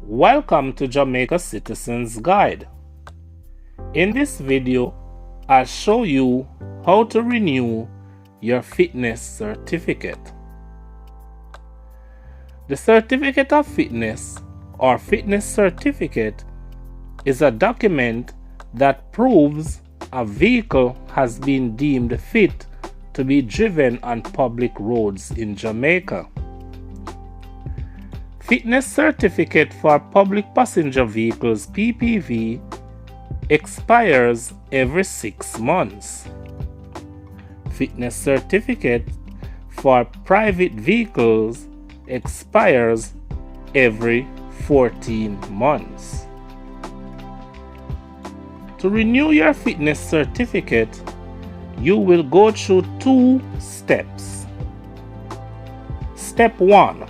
Welcome to Jamaica Citizens Guide. In this video, I'll show you how to renew your fitness certificate. The Certificate of Fitness or Fitness Certificate is a document that proves a vehicle has been deemed fit to be driven on public roads in Jamaica. Fitness Certificate for Public Passenger Vehicles (PPV) expires every 6 months. Fitness Certificate for Private Vehicles expires every 14 months. To renew your fitness certificate, you will go through 2 steps. Step 1.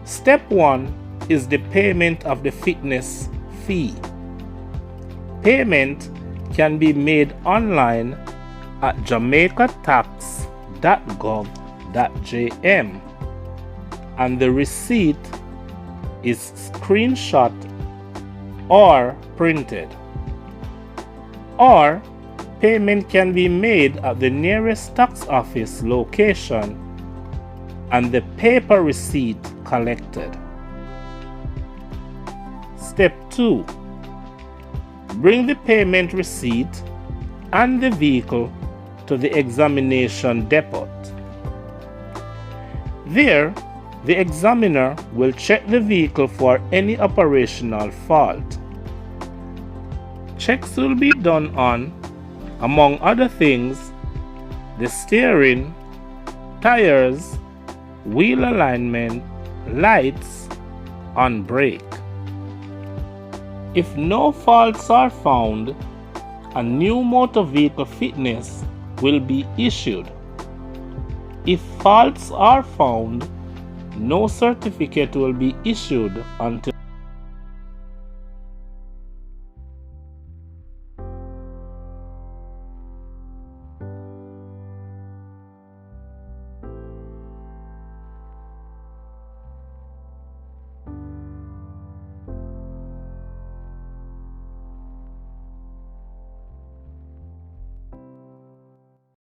Step 1 is the payment of the fitness fee. Payment can be made online at jamaicatax.gov.jm and the receipt is screenshot or printed. Or payment can be made at the nearest tax office location and the paper receipt collected. Step 2. Bring the payment receipt and the vehicle to the examination depot. There, the examiner will check the vehicle for any operational fault. Checks will be done on, among other things, the steering, tires, wheel alignment, lights, and brake. If no faults are found, a new motor vehicle fitness will be issued. If faults are found, no certificate will be issued until